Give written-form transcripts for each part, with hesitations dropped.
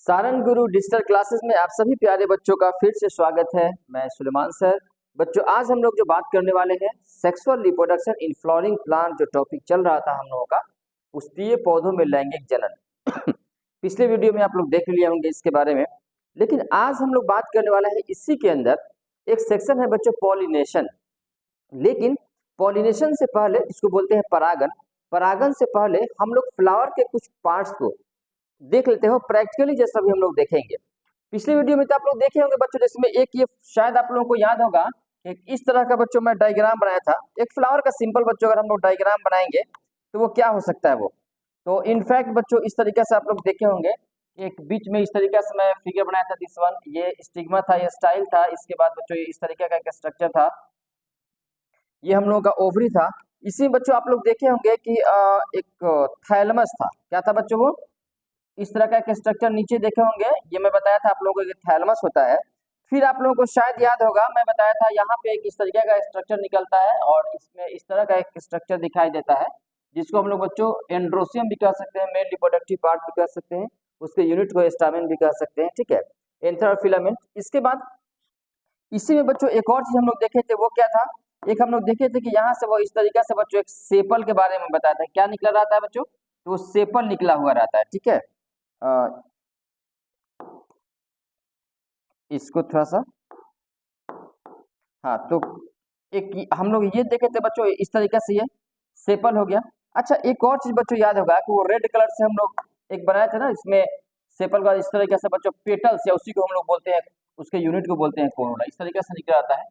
सारंग गुरु digital classes में आप सभी प्यारे बच्चों का फिर से स्वागत है। मैं सुलेमान सर। बच्चों, आज हम लोग जो बात करने वाले हैं sexual reproduction in flowering plant, जो टॉपिक चल रहा था हम लोगों का, पुष्पीय पौधों में लैंगिक जनन। पिछले वीडियो में आप लोग देख लिए होंगे इसके बारे में, लेकिन आज हम लोग बात करने वाले हैं इसी के अंदर एक सेक्शन है बच्चों, पॉलिनेशन। लेकिन पॉलिनेशन से पहले, इसको बोलते हैं परागन, परागन से पहले हम लोग फ्लावर के कुछ पार्ट्स को देख लेते हो प्रैक्टिकली, जैसा भी हम लोग देखेंगे। पिछले वीडियो में तो आप लोग देखे होंगे बच्चों, जिसमें एक ये शायद आप लोगों को याद होगा कि इस तरह का बच्चों मैं डायग्राम बनाया था, एक फ्लावर का सिंपल बच्चों अगर हम लोग डायग्राम बनाएंगे तो वो क्या हो सकता है वो। तो इनफैक्ट बच्चों इस तरीके से आप लोग देखे होंगे, एक बीच में इस तरीके से मैं फिगर बनाया था, दिस वन, ये स्टिग्मा था, ये स्टाइल था। इसके बाद बच्चों ये इस तरीके का एक स्ट्रक्चर था, ये हम लोगों का ओवरी था। इसी बच्चों आप लोग देखे होंगे कि एक थैलमस था। क्या था बच्चों वो? इस तरह का एक स्ट्रक्चर नीचे देखे होंगे, ये मैं बताया था आप लोगों को थैलमस होता है। फिर आप लोगों को शायद याद होगा, मैं बताया था यहाँ पे एक इस तरीके का स्ट्रक्चर निकलता है और इसमें इस तरह का एक स्ट्रक्चर दिखाई देता है, जिसको हम लोग बच्चों एंड्रोसियम भी कह सकते हैं, मेल रिप्रोडक्टिव पार्ट भी कह सकते हैं, उसके यूनिट को स्टामेन भी कह सकते हैं, ठीक है, एंथर और फिलामेंट। इसके बाद इसी में बच्चों एक और चीज हम लोग देखे थे, वो क्या था, एक हम लोग देखे थे कि यहाँ से वो इस तरीके से बच्चों एक सेपल के बारे में बताया था। क्या निकला रहता है बच्चों? तो वो सेपल निकला हुआ रहता है, ठीक है। इसको थोड़ा सा, हाँ, तो एक हम लोग ये देखे थे बच्चों, इस तरीके से ये सेपल हो गया। अच्छा, एक और चीज बच्चों याद होगा कि वो रेड कलर से हम लोग एक बनाए थे ना, इसमें सेपल का इस तरीके से बच्चों पेटल्स, या उसी को हम लोग बोलते हैं, उसके यूनिट को बोलते हैं कोरोला। इस तरीके से निकल आता है,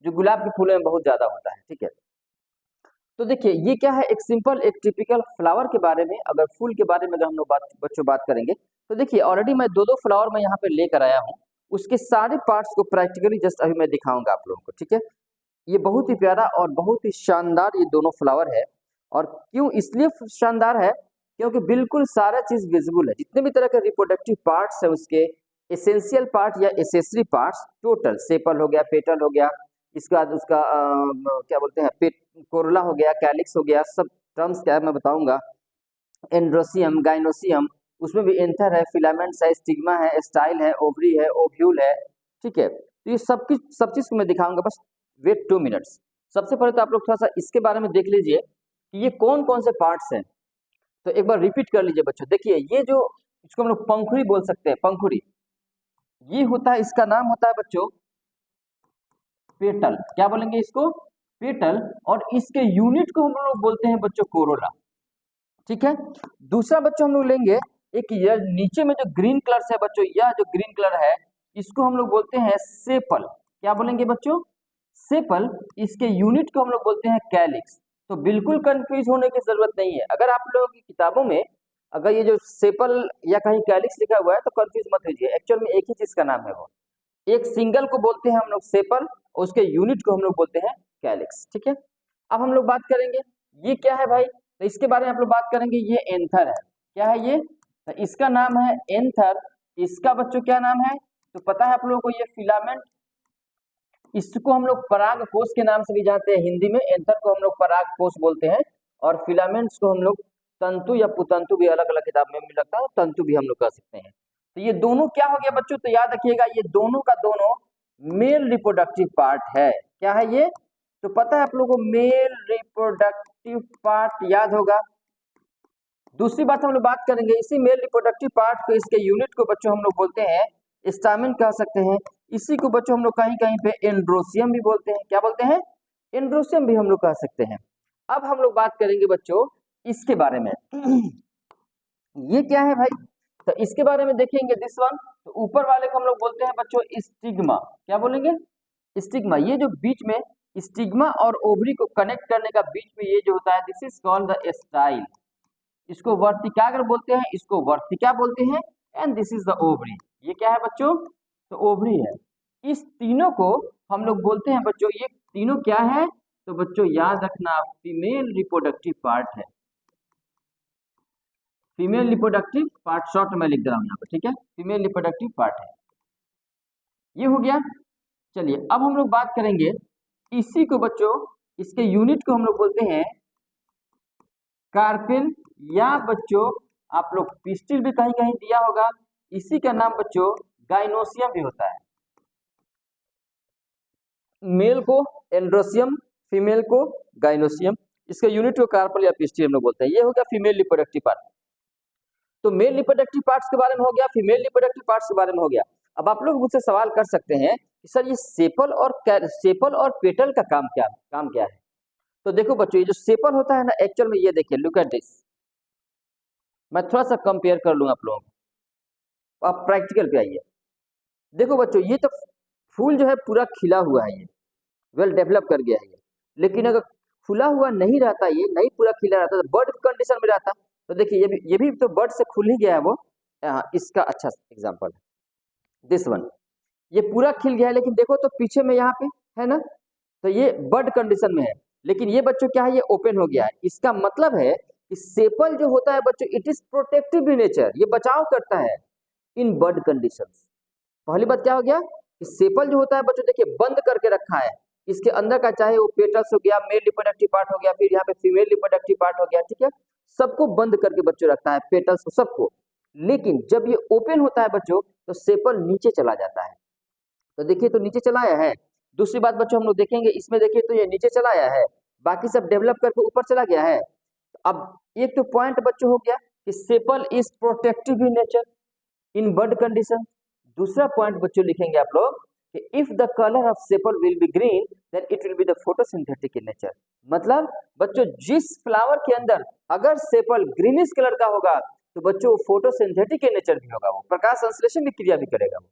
जो गुलाब के फूलों में बहुत ज्यादा होता है, ठीक है। तो देखिए ये क्या है, एक सिंपल एक टिपिकल फ्लावर के बारे में। अगर फूल के बारे में अगर हम लोग बच्चों बात करेंगे, तो देखिए ऑलरेडी मैं दो फ्लावर में यहाँ पे लेकर आया हूँ, उसके सारे पार्ट्स को प्रैक्टिकली जस्ट अभी मैं दिखाऊंगा आप लोगों को, ठीक है। ये बहुत ही प्यारा और बहुत ही शानदार ये दोनों फ्लावर है। और क्यों इसलिए शानदार है, क्योंकि बिल्कुल सारा चीज विजिबल है। जितने भी तरह के रिप्रोडक्टिव पार्ट्स है, उसके एसेंशियल पार्ट या एसेसरी पार्ट्स टोटल, सेपल हो गया, पेटल हो गया, इसके बाद उसका क्या बोलते हैं, पेट कोरोला हो गया, कैलिक्स हो गया, सब टर्म्स क्या है मैं बताऊंगा। एंड्रोसियम, गाइनोसियम, उसमें भी एंथर है, फिलामेंट्स है, स्टिग्मा है, स्टाइल है, ओवरी है, ओव्यूल है, ठीक है। तो ये सब चीज को मैं दिखाऊंगा, बस वेट 2 मिनट्स। सबसे पहले तो आप लोग थोड़ा सा इसके बारे में देख लीजिए कि ये कौन कौन से पार्ट्स हैं। तो एक बार रिपीट कर लीजिए बच्चों। देखिए ये जो, इसको हम लोग पंखुड़ी बोल सकते हैं, पंखुड़ी, ये होता है, इसका नाम होता है बच्चों पेटल। क्या बोलेंगे इसको? पेटल। और इसके यूनिट को हम लोग बोलते हैं बच्चों कोरोला, ठीक है। दूसरा बच्चों हम लोग लेंगे एक, ये नीचे में जो ग्रीन कलर से है बच्चों, यह जो ग्रीन कलर है, इसको हम लोग बोलते हैं सेपल। क्या बोलेंगे बच्चों? सेपल। इसके यूनिट को हम लोग बोलते हैं कैलिक्स। तो बिल्कुल कंफ्यूज होने की जरूरत नहीं है। अगर आप लोगों की किताबों में अगर ये जो सेपल या कहीं कैलिक्स लिखा हुआ है तो कंफ्यूज मत होइए, एक्चुअल में एक ही चीज का नाम है वो। एक सिंगल को बोलते हैं हम लोग सेपल, और उसके यूनिट को हम लोग बोलते हैं कैलिक्स, ठीक है। अब हम लोग बात करेंगे ये क्या है भाई, तो इसके बारे में आप लोग बात करेंगे। ये एंथर है। क्या है ये? तो इसका नाम है एंथर। इसका बच्चों क्या नाम है? तो पता है आप लोगों को, ये फिलामेंट। इसको हम लोग पराग कोष के नाम से भी जानते हैं हिंदी में। एंथर को हम लोग पराग कोष बोलते हैं, और फिलामेंट्स को हम लोग तंतु या पुतंतु भी अलग अलग किताब में मिल लगता है, तंतु भी हम लोग कह सकते हैं। तो ये दोनों क्या हो गया बच्चों? तो याद रखिएगा, ये दोनों का दोनों मेल रिप्रोडक्टिव पार्ट है। क्या है ये? तो पता है आप लोगों को, मेल रिप्रोडक्टिव पार्ट याद होगा। दूसरी बात हम लोग बात करेंगे, इसी मेल रिप्रोडक्टिव पार्ट को, इसके यूनिट को बच्चों हम लोग बोलते हैं स्टामेन कह सकते हैं। इसी को बच्चों हम लोग कहीं कहीं पे एंड्रोसियम भी बोलते हैं। क्या बोलते हैं? एंड्रोसियम भी हम लोग कह सकते हैं। अब हम लोग बात करेंगे बच्चों इसके बारे में। ये क्या है भाई? तो इसके बारे में देखेंगे, दिस वन। तो ऊपर वाले को हम लोग बोलते हैं बच्चों स्टिग्मा। क्या बोलेंगे? स्टिग्मा। ये जो बीच में स्टिग्मा और ओवरी को कनेक्ट करने का बीच में ये जो होता है, this is called the style. इसको वर्तिकाग्र बोलते हैं, इसको वर्तिका बोलते हैं, and this is the ovary. ये क्या है बच्चों? तो ओवरी है। इस तीनों को हम लोग बोलते हैं बच्चों, ये तीनों क्या है? तो बच्चों याद रखना, फीमेल रिप्रोडक्टिव पार्ट है। फीमेल रिप्रोडक्टिव पार्ट, शॉर्ट में लिख दे रहा हूं यहाँ पर, ठीक है। फीमेल रिप्रोडक्टिव पार्ट है, ये हो गया। चलिए अब हम लोग बात करेंगे इसी को बच्चों, इसके यूनिट को हम लोग बोलते हैं कार्पेल, या बच्चों आप लोग पिस्टिल भी कहीं कहीं दिया होगा, इसी का नाम बच्चों गाइनोसियम भी होता है। मेल को एंड्रोसियम, फीमेल को गाइनोसियम। इसका यूनिट को कार्पल या पिस्टिल हम लोग बोलते हैं। ये हो गया फीमेल रिप्रोडक्टिव पार्ट। तो मेल रिप्रोडक्टिव पार्ट्स के बारे में हो गया, फीमेल रिप्रोडक्टिव पार्ट्स के बारे में हो गया। अब आप लोग मुझसे सवाल कर सकते हैं कि सर ये सेपल और पेटल का काम क्या है। तो देखो बच्चों, ये जो सेपल होता है ना, एक्चुअल में ये देखिए, लुक एट दिस। मैं थोड़ा सा कंपेयर कर लूँ आप लोगों को, आप प्रैक्टिकल पे आइए। देखो बच्चों, ये तो फूल जो है पूरा खिला हुआ है, ये वेल डेवलप कर गया है ये। लेकिन अगर खुला हुआ नहीं रहता, ये नहीं पूरा खिला रहता, तो बर्ड कंडीशन में रहता। तो देखिए ये भी तो बर्ड से खुल ही गया है वो। इसका अच्छा एग्जांपल है दिस वन। ये पूरा खिल गया है, लेकिन देखो तो पीछे में यहाँ पे है ना, तो ये बर्ड कंडीशन में है। लेकिन ये बच्चों क्या है, ये ओपन हो गया है। इसका मतलब है कि सेपल जो होता है बच्चों, it is protective in nature, ये बचाव करता है इन बर्ड कंडीशंस। पहली बात क्या हो गया कि सेपल जो होता है बच्चों, देखिए बंद करके रखा है। इसके अंदर का चाहे वो पेटल्स हो गया, मेल रिप्रोडक्टिव पार्ट हो गया, फिर यहाँ पे फीमेल रिप्रोडक्टिव पार्ट हो गया, ठीक है, सबको बंद करके बच्चों रखता है, पेटल्स को सबको। लेकिन जब ये ओपन होता है बच्चों, तो सेपल नीचे चला जाता है। तो देखिए, तो नीचे चला आया है। दूसरी बात बच्चों, हम लोग देखेंगे इसमें, देखिए तो ये नीचे चला आया है, बाकी सब डेवलप करके ऊपर चला गया है। अब एक तो पॉइंट बच्चों हो गया कि sepal is protective in nature in bud condition. दूसरा पॉइंट बच्चों लिखेंगे आप लोग कि if the colour of sepal will be green, then it will be the photosynthetic in nature. मतलब बच्चों, जिस फ्लावर के अंदर अगर सेपल ग्रीनिश कलर का होगा, तो बच्चों फोटोसिंथेटिक इन नेचर भी होगा, वो प्रकाश संश्लेषण की क्रिया भी करेगा वो।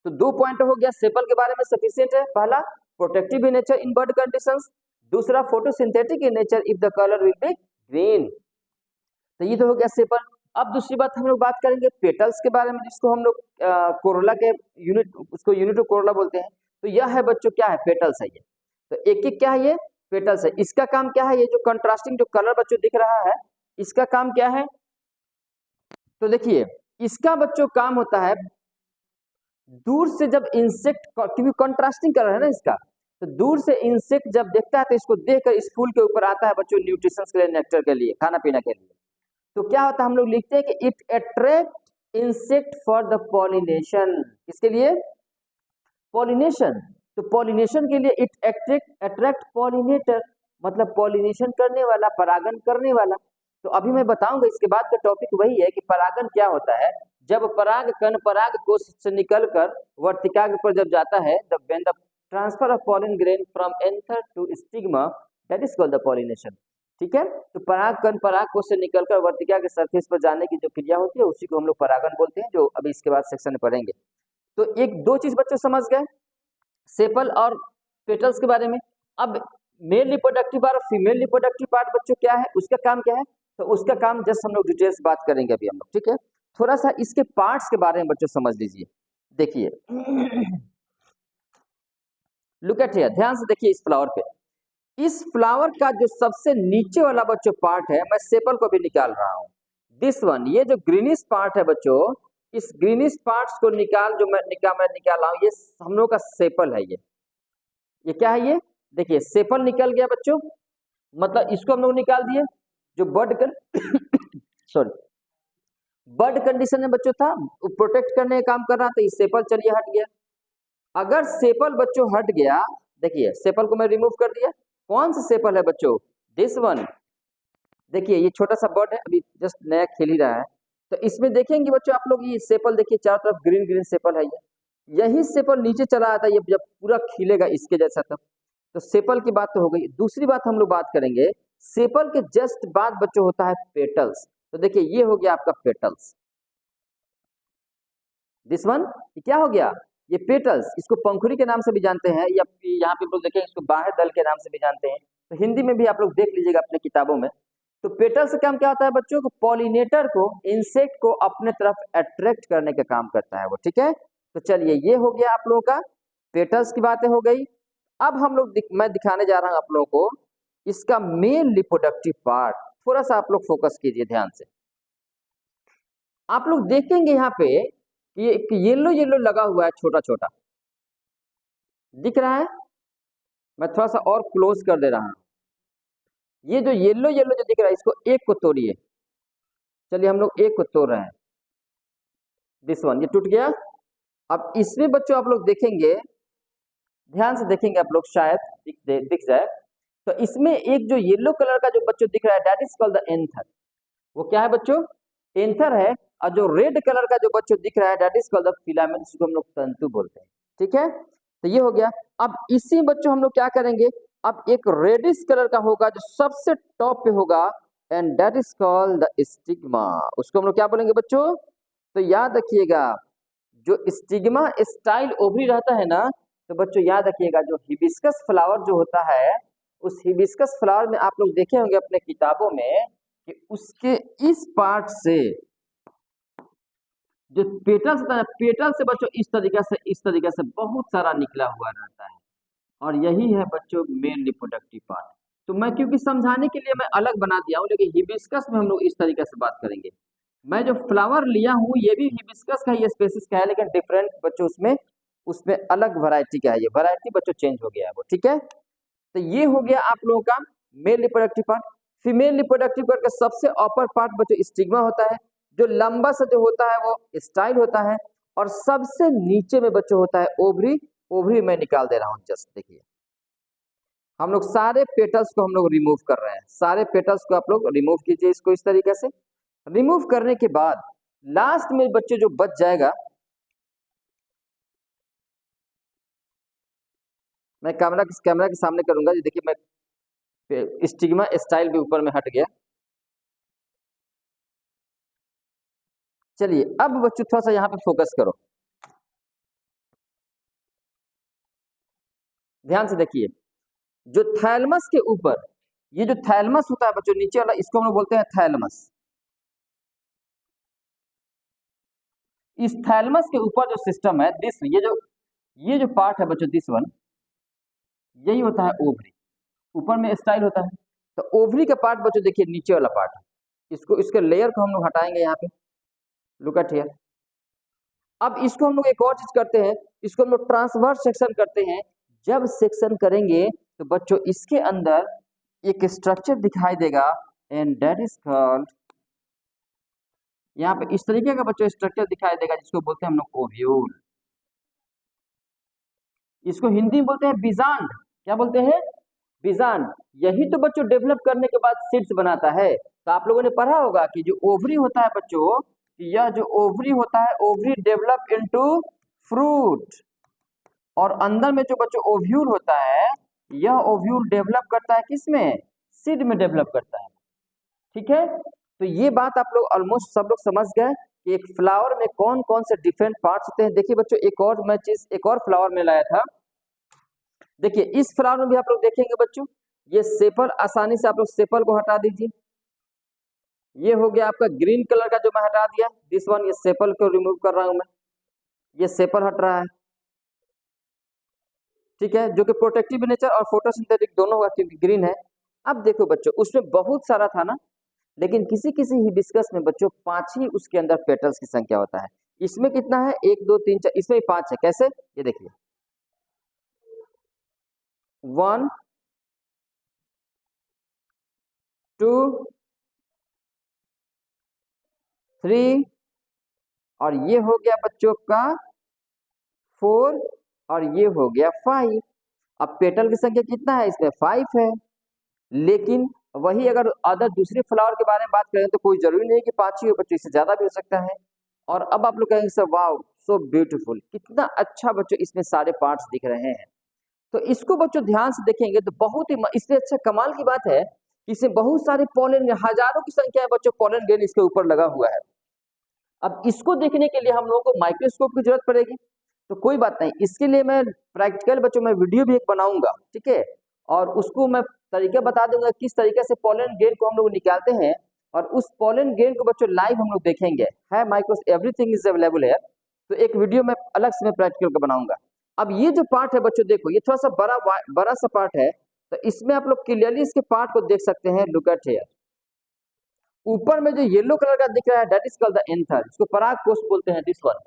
तो दो पॉइंट हो गया सेपल के बारे में, सफिशिएंट है। पहला, protective in nature in bird conditions. दूसरा, photosynthetic in nature if the colour will be green. तो ये तो हो गया सेपल। अब दूसरी बात हम लोग बात करेंगे पेटल्स के बारे में, जिसको हम लोग कोरोला के यूनिट, उसको यूनिट ऑफ कोरोला बोलते हैं। तो यह है बच्चों क्या है, पेटल्स है ये। तो एक एक क्या है, ये पेटल्स है। इसका काम क्या है, ये जो कंट्रास्टिंग जो कलर बच्चों दिख रहा है, इसका काम क्या है। तो देखिए, इसका बच्चों काम होता है, दूर से जब इंसेक्ट, क्योंकि कंट्रास्टिंग कलर है ना इसका, तो दूर से इंसेक्ट जब देखता है, तो इसको देखकर इस फूल के ऊपर आता है बच्चों, न्यूट्रिशन के लिए, नेक्टर के लिए, खाना पीना के लिए। तो क्या होता है, हम लोग लिखते हैं कि it attract insect for the pollination. इसके लिए पॉलिनेशन। तो पॉलिनेशन के लिए इट अट्रैक्ट पॉलिनेटर, मतलब पॉलिनेशन करने वाला, परागन करने वाला। तो अभी मैं बताऊंगा, इसके बाद का टॉपिक वही है कि परागन क्या होता है। जब पराग कण पराग कोश से निकलकर वर्तिकाग्र पर जब जाता है, when the transfer of pollen grain from anther to stigma, that is called the pollination। ठीक है, तो पराग कण पराग कोश से निकलकर वर्तिका के सरफेस पर जाने की जो क्रिया होती है, उसी को हम लोग परागन बोलते हैं, जो अभी इसके बाद सेक्शन में पढ़ेंगे। तो एक दो चीज बच्चों समझ गए सेपल और पेटल्स के बारे में। अब मेल रिप्रोडक्टिव पार्ट और फीमेल रिप्रोडक्टिव पार्ट बच्चों क्या है, उसका काम क्या है, तो उसका काम जस्ट हम लोग डिटेल्स बात करेंगे अभी हम लोग, ठीक है। थोड़ा सा इसके पार्ट्स के बारे में बच्चों समझ लीजिए। देखिए, लुक एट हियर, ध्यान से देखिए इस फ्लावर पे। इस फ्लावर का जो सबसे नीचे वाला बच्चों पार्ट है, मैं सेपल को भी निकाल रहा हूं, दिस वन। ये जो ग्रीनिश पार्ट है बच्चों, इस ग्रीनिश पार्ट्स को निकाल, जो मैं निकाल रहा हूं, ये हम लोग का सेपल है। ये क्या है, ये देखिए सेपल निकल गया बच्चों, मतलब इसको हम लोग निकाल दिए। जो बर्ड कर सॉरी बर्ड कंडीशन में बच्चों था, प्रोटेक्ट करने का काम कर रहा था, ये सेपल चलिए हट गया। अगर सेपल बच्चों हट गया, देखिए सेपल को मैं रिमूव कर दिया। कौन सा सेपल है बच्चों, दिस वन। देखिए ये छोटा सा बर्ड है, अभी जस्ट नया खेल ही रहा है। तो इसमें देखेंगे बच्चों आप लोग, ये सेपल देखिए चारों तरफ ग्रीन ग्रीन सेपल है। यही सेपल नीचे चला आता है, ये जब पूरा खिलेगा इसके जैसा तब। तो सेपल की बात तो हो गई। दूसरी बात हम लोग बात करेंगे, सेपल के जस्ट बाद बच्चों होता है पेटल्स। तो देखिए ये हो गया आपका पेटल्स, दिस वन। क्या हो गया, ये पेटल्स। इसको पंखुड़ी के नाम से भी जानते हैं, या यहाँ पे लोग देखेंगे इसको बाह्य दल के नाम से भी जानते हैं। तो हिंदी में भी आप लोग देख लीजिएगा अपने किताबों में। तो पेटल्स का काम क्या होता है बच्चों को, पॉलिनेटर को, इंसेक्ट को अपने तरफ अट्रैक्ट करने का काम करता है वो, ठीक है। तो चलिए ये हो गया आप लोगों का, पेटल्स की बातें हो गई। अब हम लोग मैं दिखाने जा रहा हूं आप लोगों को इसका मेल रिप्रोडक्टिव पार्ट। थोड़ा सा आप लोग फोकस कीजिए ध्यान से। आप लोग देखेंगे यहाँ पे कि एक येलो येलो लगा हुआ है, छोटा छोटा दिख रहा है। मैं थोड़ा सा और क्लोज कर दे रहा हूं। ये जो येलो येलो जो दिख रहा है, इसको एक को तोड़िए। चलिए हम लोग एक को तोड़ रहे हैं। दिस वन, ये टूट गया। अब इसमें बच्चों आप लोग देखेंगे, ध्यान से देखेंगे आप लोग, शायद दिख जाए। तो इसमें एक जो येलो कलर का जो बच्चों दिख रहा है, that is called the anther. वो क्या है बच्चों? एंथर है। और जो रेड कलर का जो बच्चों दिख रहा है, that is called the filament, जिसको हम लोग तंतु बोलते हैं। ठीक है, तो ये हो गया। अब इसी बच्चों हम लोग क्या करेंगे, अब एक रेडिश कलर का होगा जो सबसे टॉप पे होगा, and that is called the stigma. उसको हम लोग क्या बोलेंगे बच्चों? तो याद रखिएगा, जो स्टिग्मा स्टाइल ओवरी रहता है ना, तो बच्चों याद रखिएगा, जो हिबिस्कस फ्लावर जो होता है, उस हिबिस्कस फ्लावर में आप लोग देखे होंगे अपने किताबों में कि उसके इस पार्ट से जो पेटल होता है, पेटल से बच्चों इस तरीके से बहुत सारा निकला हुआ रहता है, और यही है बच्चों मेन रिप्रोडक्टिव पार्ट। तो मैं क्योंकि समझाने के लिए मैं अलग बना दिया हूँ, लेकिन हिबिस्कस में हम लोग इस तरीके से बात करेंगे। मैं जो फ्लावर लिया हूँ ये भी हिबिस्कस का, ये स्पेसिस का है, लेकिन डिफरेंट बच्चों उसमें उसमें अलग वैरायटी का है, ये वैरायटी बच्चों चेंज हो गया है वो। ठीक है, तो ये हो गया आप लोगों का male reproductive part. Female reproductive part का सबसे अपर पार्ट बच्चों स्टिग्मा होता है, जो लंबा सा जो होता है वो स्टाइल होता है, और सबसे नीचे में बच्चों होता है ओवरी। ओवरी मैं निकाल दे रहा हूँ, जस्ट देखिए, हम लोग सारे पेटल्स को हम लोग रिमूव कर रहे हैं। सारे पेटल्स को आप लोग रिमूव कीजिए, इसको इस तरीके से रिमूव करने के बाद लास्ट में बच्चों जो बच जाएगा, मैं कैमरा के सामने करूंगा। ये देखिए, मैं स्टिग्मा स्टाइल भी ऊपर में हट गया। चलिए अब बच्चों थोड़ा सा यहाँ पे फोकस करो, ध्यान से देखिए। जो थैलमस के ऊपर, ये जो थैलमस होता है बच्चों नीचे वाला, इसको हम लोग बोलते हैं थैलमस। इस थैलमस के ऊपर जो सिस्टम है, दिस ये जो पार्ट है बच्चों, दिस वन, यही होता है ओवरी। ऊपर में स्टाइल होता है, तो ओवरी का पार्ट बच्चों देखिए नीचे वाला पार्ट है। इसको, इसके लेयर को हम लोग हटाएंगे यहाँ पे, लुक एट हियर। अब इसको हम लोग एक और चीज करते हैं, इसको हम लोग ट्रांसवर्स सेक्शन करते हैं। जब सेक्शन करेंगे तो बच्चों इसके अंदर एक स्ट्रक्चर दिखाई देगा, एंड दैट इज कॉल्ड, यहाँ पे इस तरीके का बच्चों स्ट्रक्चर दिखाई देगा, जिसको बोलते हैं हम लोग ओव्यूल। इसको हिंदी में बोलते हैं बीजांड। क्या बोलते हैं? बीजांड। यही तो बच्चों डेवलप करने के बाद सीड्स बनाता है। तो आप लोगों ने पढ़ा होगा कि जो ओवरी होता है बच्चों, यह जो ओवरी होता है, ओवरी डेवलप इनटू फ्रूट, और अंदर में जो बच्चों ओव्यूल होता है, यह ओव्यूल डेवलप करता है किसमें? सीड में डेवलप करता है। ठीक है, तो ये बात आप लोग ऑलमोस्ट सब लोग समझ गए कि एक फ्लावर में कौन कौन से डिफरेंट पार्ट्स होते हैं। देखिए बच्चों, एक और फ्लावर में लाया था। देखिए इस फ्लावर में भी आप लोग देखेंगे बच्चों, ये सेपल, आसानी से आप लोग सेपल को हटा दीजिए। ये हो गया आपका ग्रीन कलर का जो मैं हटा दिया, दिस वन, ये सेपल को रिमूव कर रहा हूं मैं, ये सेपल हट रहा है। ठीक है, जो कि प्रोटेक्टिव नेचर और फोटोसिंथेटिक दोनों होगा, क्योंकि ग्रीन है। अब देखो बच्चों, उसमें बहुत सारा था ना, लेकिन किसी किसी हिबिस्कस में बच्चों 5 ही उसके अंदर पेटल्स की संख्या होता है। इसमें कितना है? 1 2 3 4, इसमें 5 है। कैसे? ये देखिए, 1 2 3, और ये हो गया बच्चों का 4, और ये हो गया 5। अब पेटल की संख्या कितना है? इसमें 5 है। लेकिन वही अगर अदर दूसरे फ्लावर के बारे में बात करें तो कोई जरूरी नहीं कि 5 ही हो बच्चों, इससे ज्यादा भी हो सकता है। और अब आप लोग कहेंगे सर वाओ सो ब्यूटीफुल, कितना अच्छा बच्चों इसमें सारे पार्ट्स दिख रहे हैं। तो इसको बच्चों ध्यान से देखेंगे तो बहुत ही इससे अच्छा कमाल की बात है कि इसमें बहुत सारे पॉलन, हजारों की संख्या है बच्चों, पॉलन ग्रेन इसके ऊपर लगा हुआ है। अब इसको देखने के लिए हम लोगों को माइक्रोस्कोप की जरूरत पड़ेगी। तो कोई बात नहीं, इसके लिए मैं प्रैक्टिकल बच्चों मैं वीडियो भी एक बनाऊंगा, ठीक है, और उसको मैं तरीका बता दूंगा किस तरीके से पॉलन ग्रेन को हम लोग निकालते हैं, और उस पॉलन ग्रेन को बच्चों लाइव हम लोग देखेंगे। है माइक्रोस, एवरीथिंग इज अवेलेबल है। तो एक वीडियो में अलग से मैं प्रैक्टिकल का बनाऊंगा। अब ये जो पार्ट है बच्चों, देखो ये थोड़ा सा बड़ा सा पार्ट है, तो इसमें आप लोग क्लियरली इसके पार्ट को देख सकते हैं। लुक एट हियर, ऊपर में जो येलो कलर का दिख रहा है that is called the anther, इसको पराग कोष बोलते हैं, दिस वन।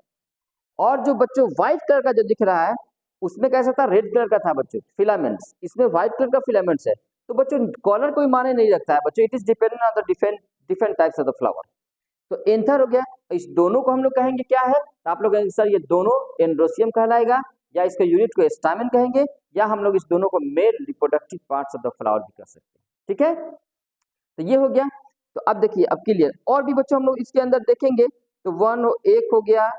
और जो बच्चों व्हाइट कलर का जो दिख रहा है, उसमें कैसा था? रेड कलर का था बच्चों, फिलामेंट्स। इसमें व्हाइट कलर का फिलामेंट्स है। तो बच्चों कलर कोई माने नहीं रखता है बच्चों, it is dependent on the different types of the flower. तो एंथर हो गया। इस दोनों को हम लोग कहेंगे क्या है, तो आप लोग कहेंगे सर ये दोनों एंड्रोसियम कहलाएगा, या इसके यूनिट को स्टामेन कहेंगे, या हम लोग इस दोनों को male reproductive parts of the flower भी कह सकते हैं। ठीक है, तो ये हो गया। तो अब देखिए अब क्लियर, और भी बच्चों हम लोग इसके अंदर देखेंगे तो एक हो गया,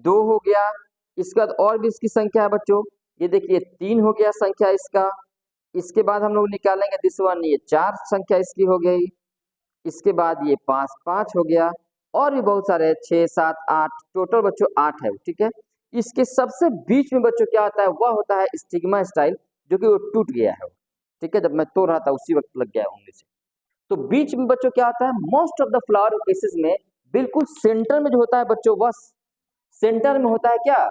2 हो गया, इसके बाद और भी इसकी संख्या है बच्चों, ये देखिए 3 हो गया संख्या इसका। इसके बाद हम लोग निकालेंगे दिस वन, ये 4 संख्या इसकी हो गई। इसके बाद ये 5 हो गया, और भी बहुत सारे 6 7 8, टोटल बच्चों 8 है। ठीक है, इसके सबसे बीच में बच्चों क्या होता है, वह होता है स्टिग्मा स्टाइल, जो कि वो टूट गया है। ठीक है, जब मैं तोड़ रहा था उसी वक्त लग गया उंगली से। तो बीच में बच्चों क्या होता है, most of the flower cases में बिल्कुल सेंटर में जो होता है बच्चों, वह सेंटर में होता है क्या,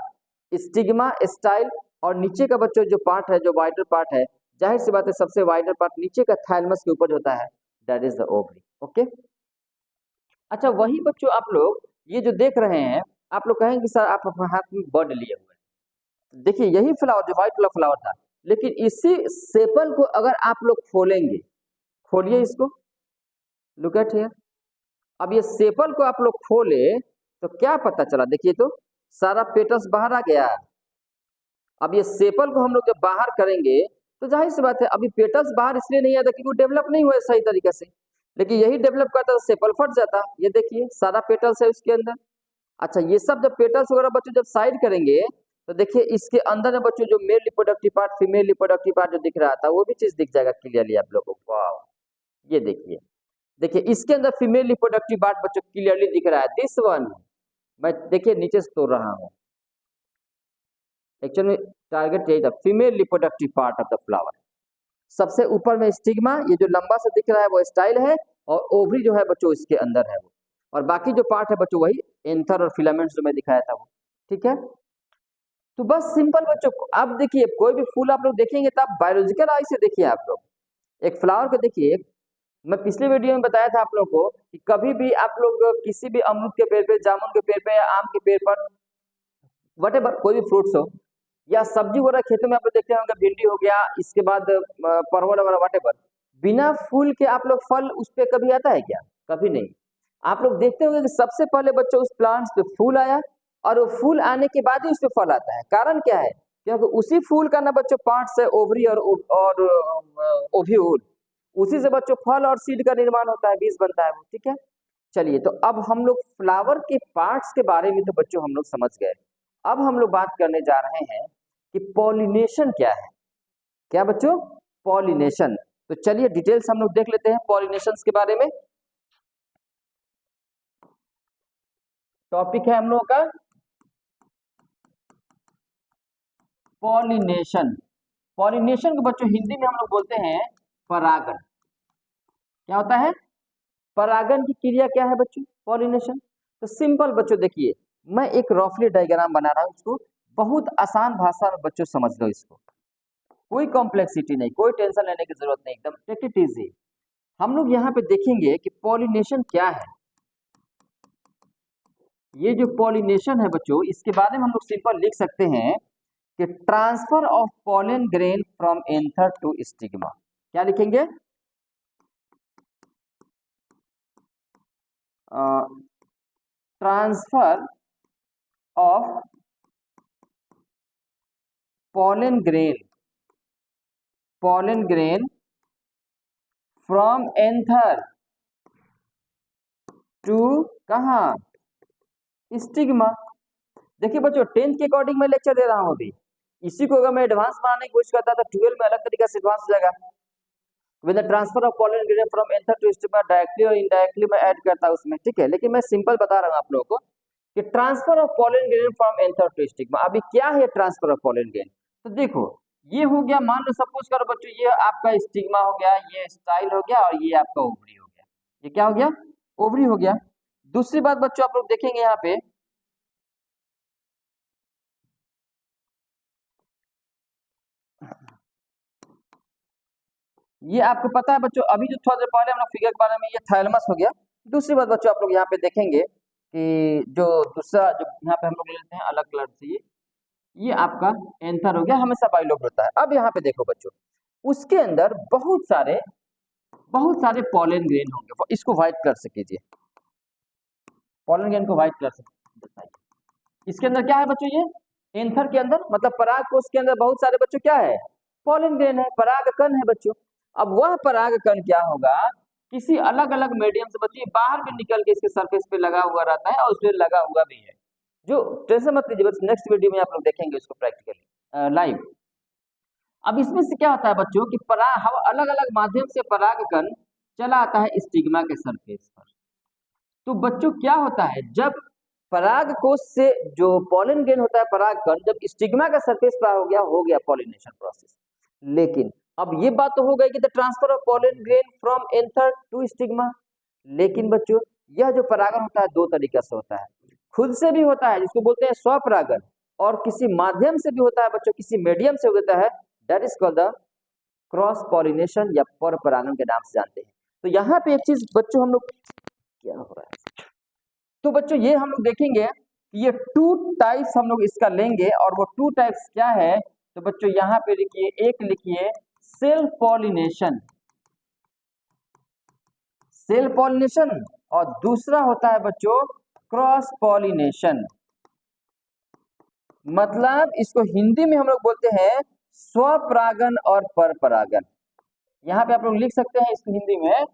स्टिग्मा स्टाइल। और नीचे का बच्चों जो पार्ट है, जो वाइडर पार्ट है, जाहिर सी बात है सबसे वाइडर पार्ट नीचे का थैलेमस के ऊपर होता है, that is the ovary. Okay, अच्छा वही बच्चों आप लोग ये जो देख रहे हैं, आप लोग कहेंगे सर आप अपने हाथ में बर्ड लिए हुए हैं। देखिए यही फ्लावर जो व्हाइट कलर फ्लावर था, लेकिन इसी सेपल को अगर आप लोग खोलेंगे, खोलिए इसको, लुक एट हियर। अब ये सेपल को आप लोग खोले तो क्या पता चला, देखिए तो सारा पेटल्स बाहर आ गया। अब ये सेपल को हम लोग जब बाहर करेंगे तो जाहिर सी बात है अभी पेटल्स बाहर इसलिए नहीं आता क्योंकि वो डेवलप नहीं हुआ सही तरीके से, लेकिन यही डेवलप करता तो सेपल फट जाता। ये देखिए सारा पेटल्स है उसके अंदर। अच्छा ये सब जब पेटल्स वगैरह बच्चों जब साइड करेंगे तो देखिए इसके अंदर में बच्चों जो male reproductive part, female reproductive part जो दिख रहा था, वो भी चीज दिख जाएगा क्लियरली आप लोगों को। वाह, ये देखिए, देखिए इसके अंदर फीमेल रिप्रोडक्टिव पार्ट बच्चों क्लियरली दिख रहा है, दिस वन। मैं देखिए नीचे से तोड़ रहा हूँ, एक्चुअली टारगेट यही था, female reproductive part of the flower. सबसे ऊपर में स्टिग्मा, ये जो लंबा सा दिख रहा है वो स्टाइल है, और ओवरी जो है बच्चों इसके अंदर है वो, और बाकी जो पार्ट है बच्चों वही एंथर और फिलामेंट्स जो मैं दिखाया था वो। ठीक है, तो बस सिंपल बच्चों। अब देखिए कोई भी फूल आप लोग देखेंगे तो आप बायोलॉजिकल आई से देखिए, आप लोग एक फ्लावर को देखिए। मैं पिछले वीडियो में बताया था आप लोग को कि कभी भी आप लोग किसी भी अमरूद के पेड़ पे, जामुन के पेड़ पे, या आम के पेड़ पर, वटेवर कोई भी फ्रूट्स हो या सब्जी वगैरह खेतों में आप लोग देखते होंगे, भिंडी हो गया, इसके बाद परवल वगैरह वटेवर, बिना फूल के आप लोग फल उस पे कभी आता है क्या, कभी नहीं। आप लोग देखते होंगे कि सबसे पहले बच्चों उस प्लांट्स पे फूल आया, और वो फूल आने के बाद ही उस पे फल आता है। कारण क्या है, क्योंकि उसी फूल का ना बच्चों पार्ट्स है ओवरी और ओव्यूल, उसी से बच्चों फल और सीड का निर्माण होता है, बीज बनता है वो। ठीक है, चलिए तो अब हम लोग फ्लावर के पार्ट्स के बारे में तो बच्चों हम लोग समझ गए। अब हम लोग बात करने जा रहे हैं कि पॉलिनेशन क्या है। क्या बच्चों, पॉलिनेशन। तो चलिए डिटेल्स हम लोग देख लेते हैं पॉलिनेशन के बारे में। टॉपिक है हम लोगों का पॉलिनेशन। पॉलिनेशन को बच्चों हिंदी में हम लोग बोलते हैं परागण। क्या होता है, परागण की क्रिया क्या है बच्चों, पॉलिनेशन। तो सिंपल बच्चों देखिए, मैं एक रफली डायग्राम बना रहा हूं, इसको बहुत आसान भाषा में बच्चों समझ लो इसको, कोई कॉम्प्लेक्सिटी नहीं, कोई टेंशन लेने की जरूरत नहीं, एकदम टेक इट इजी। हम लोग यहाँ पे देखेंगे कि पॉलिनेशन क्या है। ये जो पॉलिनेशन है बच्चों, इसके बारे में हम लोग सिंपल लिख सकते हैं कि transfer of pollen grain from anther to stigma. क्या लिखेंगे, transfer of pollen grain from anther to कहा, स्टिग्मा। देखिए बच्चों 10th के अकॉर्डिंग मैं लेक्चर दे रहा हूं अभी, इसी को अगर मैं एडवांस बनाने की कोशिश करता तो 12 में अलग तरीके से एडवांस हो जाएगा। With the transfer of pollen grain from anther to stigma, directly और इनडायरेक्टली मैं ऐड करता उसमें। ठीक है, लेकिन मैं सिंपल बता रहा हूं आप लोगों को कि transfer of pollen grain from anther to stigma. अभी क्या है ट्रांसफर ऑफ पॉलन ग्रेन, तो देखो ये हो गया, मान लो सपोज करो बच्चों ये आपका स्टिग्मा हो गया, ये स्टाइल हो गया, और ये आपका ओवरी हो गया। ये क्या हो गया, ओवरी हो गया। दूसरी बात बच्चों आप लोग देखेंगे यहाँ पे, ये आपको पता है बच्चों, अभी जो थोड़ा देर पहले हम लोग फिगर के बारे में, ये थैलेमस हो गया। दूसरी बात बच्चों आप लोग यहाँ पे देखेंगे कि जो दूसरा जो यहाँ पे हम लोग ले लेते हैं अलग कलर से, ये आपका एंथर हो गया, हमेशा बाइलोब होता है। अब यहाँ पे देखो बच्चों, उसके अंदर बहुत सारे बहुत सारे पॉलन ग्रेन होंगे। इसको व्हाइट कलर से कीजिए, पॉलन ग्रेन को व्हाइट कलर से बताइए। इसके अंदर क्या है बच्चों, ये एंथर के अंदर मतलब पराग कोश के अंदर बहुत सारे बच्चों क्या है, पॉलन ग्रेन है, पराग कण है बच्चों। अब वह पराग कण क्या होगा, किसी अलग अलग मीडियम से बच्चों बाहर में निकल के इसके सरफेस पे लगा हुआ रहता है और उसमें लगा हुआ भी है। जो टेंशन मत लीजिए, बस नेक्स्ट वीडियो में आप लोग देखेंगे उसको प्रैक्टिकली लाइव। अब इसमें से क्या होता है बच्चों कि पराग अलग अलग माध्यम से पराग कण चला आता है स्टिग्मा के सरफेस पर। तो बच्चों क्या होता है, जब पराग कोश से जो पॉलन ग्रेन होता है पराग कण जब स्टिग्मा का सरफेस पर हो गया पॉलिनेशन प्रोसेस। लेकिन अब ये बात तो हो गई कि the transfer of pollen grain from anther to stigma. लेकिन बच्चों यह जो परागन होता है दो तरीके से होता है, खुद से भी होता है जिसको बोलते हैं स्वपरागन, और किसी माध्यम से भी होता है बच्चों, किसी मीडियम से होता है, that is called the cross pollination या पर परागन के नाम से जानते हैं। तो यहाँ पे एक चीज बच्चों हम लोग क्या हो रहा है, तो बच्चों ये हम लोग देखेंगे ये टू टाइप्स हम लोग इसका लेंगे, और वो टू टाइप्स क्या है, तो बच्चों यहाँ पे लिखिए, एक लिखिए सेल्फ पॉलिनेशन, सेल्फ पॉलिनेशन, और दूसरा होता है बच्चों क्रॉस पॉलिनेशन। मतलब इसको हिंदी में हम लोग बोलते हैं स्वपरागन और परपरागन। यहाँ पे आप लोग लिख सकते हैं इसको हिंदी में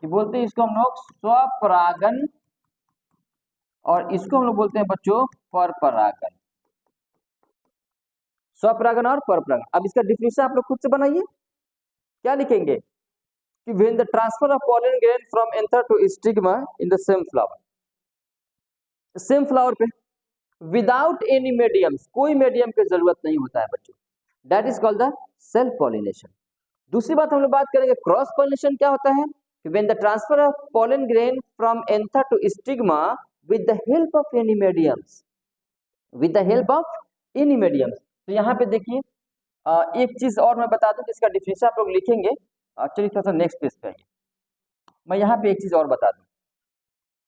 कि बोलते हैं इसको हम लोग स्वपरागन और इसको हम लोग बोलते हैं बच्चों परपरागन। स्वपरागन और परपरागन। अब इसका डिफिनेशन आप लोग खुद से बनाइए, क्या लिखेंगे कि when the transfer of pollen grain from anther to stigma in the same flower, same flower पे विदाउट एनी मीडियम्स, कोई मीडियम की जरूरत नहीं होता है बच्चों, that is called the self pollination. दूसरी बात हम लोग बात करेंगे क्रॉस पॉलिनेशन क्या होता है, when the transfer of pollen grain from anther to stigma with the help of any mediums, with the help of any mediums. तो यहाँ पे देखिए एक चीज और मैं बता दूं जिसका डिफिनेशन आप लोग लिखेंगे। चलिए थोड़ा सा नेक्स्ट पेज पे आइए, मैं यहाँ पे एक चीज और बता दूं।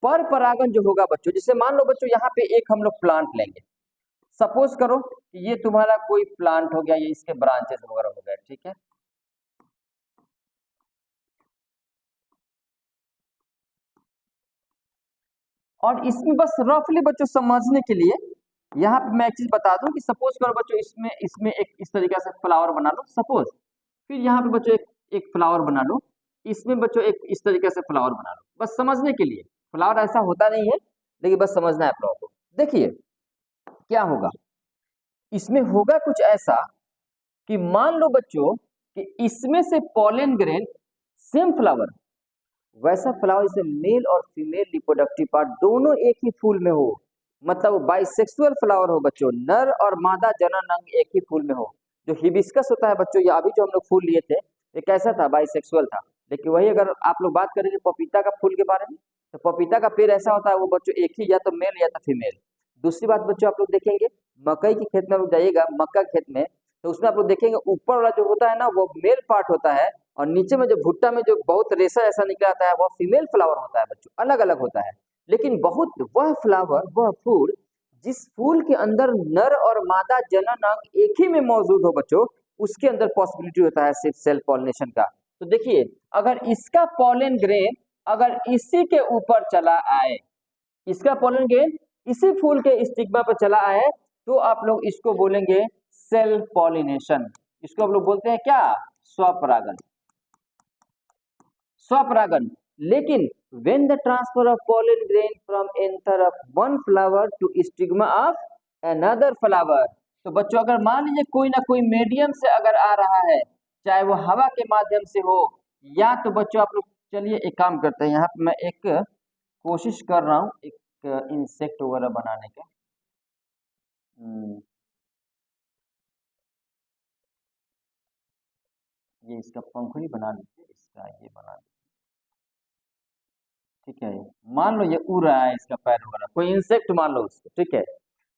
पर परागन जो होगा बच्चों, जैसे मान लो बच्चों यहाँ पे एक हम लोग प्लांट लेंगे, सपोज करो कि ये तुम्हारा कोई प्लांट हो गया, ये इसके ब्रांचेस वगैरह हो गए, ठीक है। और इसमें बस रफली बच्चों समझने के लिए यहाँ पे मैं एक चीज बता दूं कि सपोज करो बच्चों इसमें इसमें एक इस तरीके से फ्लावर बना लो सपोज, फिर यहाँ पे बच्चों एक फ्लावर बना लो, इसमें बच्चों एक इस तरीके से फ्लावर बना लो, बस समझने के लिए। फ्लावर ऐसा होता नहीं है लेकिन बस समझना है आप लोगों को। देखिए क्या होगा, इसमें होगा कुछ ऐसा कि मान लो बच्चों कि इसमें से पॉलन ग्रेन सेम फ्लावर, वैसा फ्लावर इसे मेल और फीमेल रिप्रोडक्टिव पार्ट दोनों एक ही फूल में हो, मतलब बाइसेक्सुअल फ्लावर हो बच्चों, नर और मादा जनन अंग एक ही फूल में हो। जो हिबिस्कस होता है बच्चों, ये अभी जो हम लोग फूल लिए थे ये कैसा था, बाइसेक्सुअल था। लेकिन वही अगर आप लोग बात करेंगे पपीता का फूल के बारे में, तो पपीता का पेड़ ऐसा होता है वो बच्चों एक ही, या तो मेल या तो फीमेल। दूसरी बात बच्चों आप लोग देखेंगे मकई के खेत में आप लोग जाइएगा, मक्का के खेत में, तो उसमें आप लोग देखेंगे ऊपर वाला जो होता है ना वो मेल पार्ट होता है, और नीचे में जो भुट्टा में जो बहुत रेशा ऐसा निकल आता है वह फीमेल फ्लावर होता है बच्चों, अलग अलग होता है। लेकिन बहुत वह फ्लावर वह फूल जिस फूल के अंदर नर और मादा जनन अंग एक ही में मौजूद हो बच्चों, उसके अंदर पॉसिबिलिटी होता है सिर्फ सेल्फ पॉलिनेशन का। तो देखिए अगर इसका पॉलन ग्रेन अगर इसी के ऊपर चला आए, इसका पॉलन ग्रेन इसी फूल के स्टिग्मा पर चला आए, तो आप लोग इसको बोलेंगे सेल्फ पॉलिनेशन। इसको आप लोग बोलते हैं क्या, स्वपरागन, स्वपरागन। लेकिन when the transfer of pollen grain from anther of one flower to stigma of another flower, तो बच्चों अगर मान लीजिए कोई ना कोई मीडियम से अगर आ रहा है, चाहे वो हवा के माध्यम से हो, या तो बच्चों आप लोग चलिए एक काम करते हैं, यहाँ पे मैं एक कोशिश कर रहा हूँ एक इंसेक्ट वगैरह बनाने का। ये इसका पंखुड़ी बना लीजिए, इसका ये बना लीजिए, ठीक है। मान लो ये उड़ रहा है, इसका पैर वगैरह, कोई इंसेक्ट मान लो उसको, ठीक है।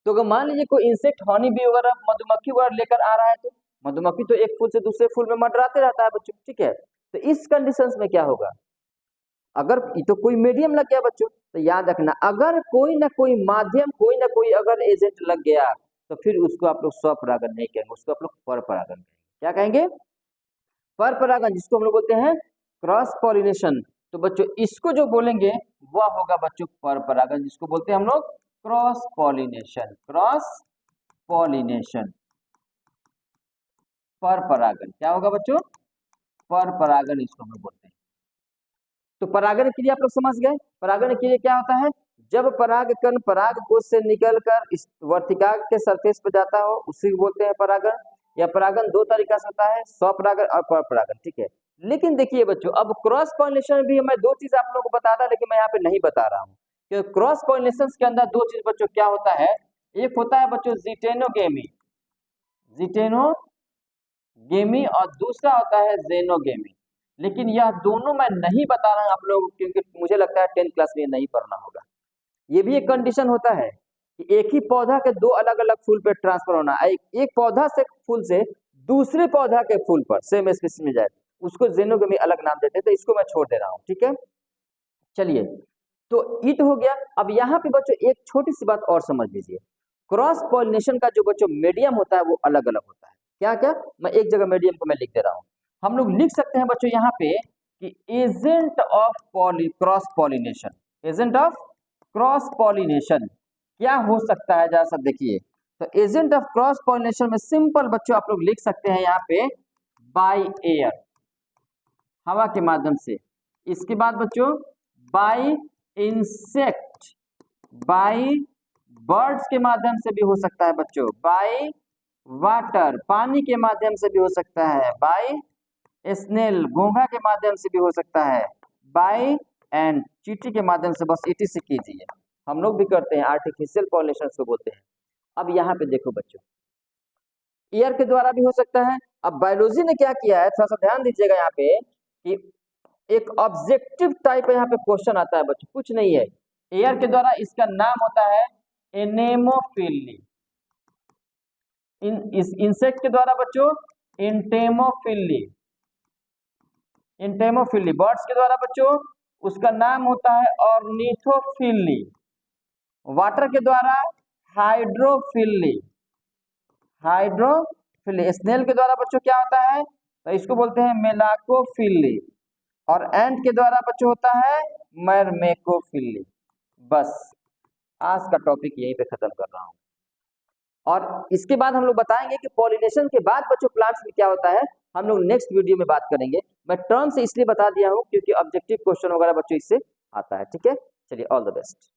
तो अगर मान लीजिए कोई इंसेक्ट हनी बी वगैरह मधुमक्खी वगैरह लेकर आ रहा है, तो मधुमक्खी तो एक फूल से दूसरे फूल में मंडराते रहता है बच्चों, ठीक है। तो इस कंडीशंस में क्या होगा, अगर तो कोई मीडियम लग गया बच्चों, तो याद रखना अगर कोई ना कोई माध्यम, कोई ना कोई अगर एजेंट लग गया, तो फिर उसको आप लोग स्वपरागन नहीं कहेंगे, उसको आप लोग परपरागन कहेंगे। क्या कहेंगे, परपरागन, जिसको हम लोग बोलते हैं क्रॉस पॉलिनेशन, तो बच्चों इसको जो बोलेंगे वह होगा बच्चों पर परागण, जिसको बोलते हैं हम लोग क्रॉस पॉलिनेशन। क्रॉस पॉलिनेशन, पर परागण, क्या होगा बच्चों? पर परागण इसको हम लोग बोलते हैं। तो परागण क्रिया आप लोग समझ गए। परागण क्रिया क्या होता है? जब परागकण पराग कोश से निकलकर इस वर्तिका के सरफेस पर जाता हो उसी को बोलते हैं परागण। या परागण दो तरीका से होता है, स्वपरागण और परपरागण, ठीक है। लेकिन देखिए बच्चों, अब क्रॉस पॉलिनेशन भी मैं दो चीज आप लोगों को बता रहा, लेकिन मैं यहाँ पे नहीं बता रहा हूँ कि क्रॉस पॉलिनेशन के अंदर दो चीज बच्चों क्या होता है। एक होता है बच्चों जिटेनोगेमी, जिटेनोगेमी, और दूसरा होता है जेनोगेमी। लेकिन यह दोनों मैं नहीं बता रहा हूं आप लोग, क्योंकि मुझे लगता है 10th क्लास में नहीं पढ़ना होगा। ये भी एक कंडीशन होता है कि एक ही पौधा के दो अलग अलग फूल पे ट्रांसफर होना, एक पौधा से फूल से दूसरे पौधा के फूल पर सेम स्पीशीज में जाए, उसको जेनोगेमी अलग नाम देते हैं, तो इसको मैं छोड़ दे रहा हूँ, ठीक है। चलिए, तो ईट हो गया। अब यहाँ पे बच्चों एक छोटी सी बात और समझ लीजिए, क्रॉस पॉलिनेशन का जो बच्चों मीडियम होता है वो अलग अलग होता है। क्या क्या? मैं एक जगह मीडियम को मैं लिख दे रहा हूँ। हम लोग लिख सकते हैं बच्चों यहाँ पे कि agent of cross pollination, agent of cross pollination क्या हो सकता है, जरा सा देखिए। तो एजेंट ऑफ क्रॉस पॉलिनेशन में सिंपल बच्चों आप लोग लिख सकते हैं यहाँ पे बाय एयर, हवा के माध्यम से। इसके बाद बच्चों बाय इंसेक्ट, बाय बर्ड्स के माध्यम से भी हो सकता है बच्चों, बाय वाटर, पानी के माध्यम से भी हो सकता है, बाय स्नेल, घोंघा के माध्यम से भी हो सकता है, बाय एंड चींटी के माध्यम से, बस इटी से कीजिए। हम लोग भी करते हैं, आर्टिफिशियल पॉलिनेशन को बोलते हैं। अब यहाँ पे देखो बच्चों, एयर के द्वारा भी हो सकता है। अब बायोलॉजी ने क्या किया है, थोड़ा सा ध्यान दीजिएगा यहाँ पे कि एक ऑब्जेक्टिव टाइप यहाँ पे क्वेश्चन आता है बच्चों, कुछ नहीं है। एयर के द्वारा इसका नाम होता है एनेमोफिली, इंसेक्ट के द्वारा बच्चों इंटेमोफिली, इंटेमोफिली, बर्ड्स के द्वारा बच्चों उसका नाम होता है ऑर्निथोफिली, वाटर के द्वारा हाइड्रोफिली, हाइड्रोफिली, स्नेल के द्वारा बच्चों क्या होता है, तो इसको बोलते हैं मेलाकोफिली, और एंट के द्वारा बच्चों होता है मरमेकोफिली। बस आज का टॉपिक यहीं पे खत्म कर रहा हूं, और इसके बाद हम लोग बताएंगे कि पॉलिनेशन के बाद बच्चों प्लांट्स में क्या होता है, हम लोग नेक्स्ट वीडियो में बात करेंगे। मैं टर्म से इसलिए बता दिया हूं क्योंकि ऑब्जेक्टिव क्वेश्चन वगैरह बच्चों इससे आता है, ठीक है। चलिए, ऑल द बेस्ट।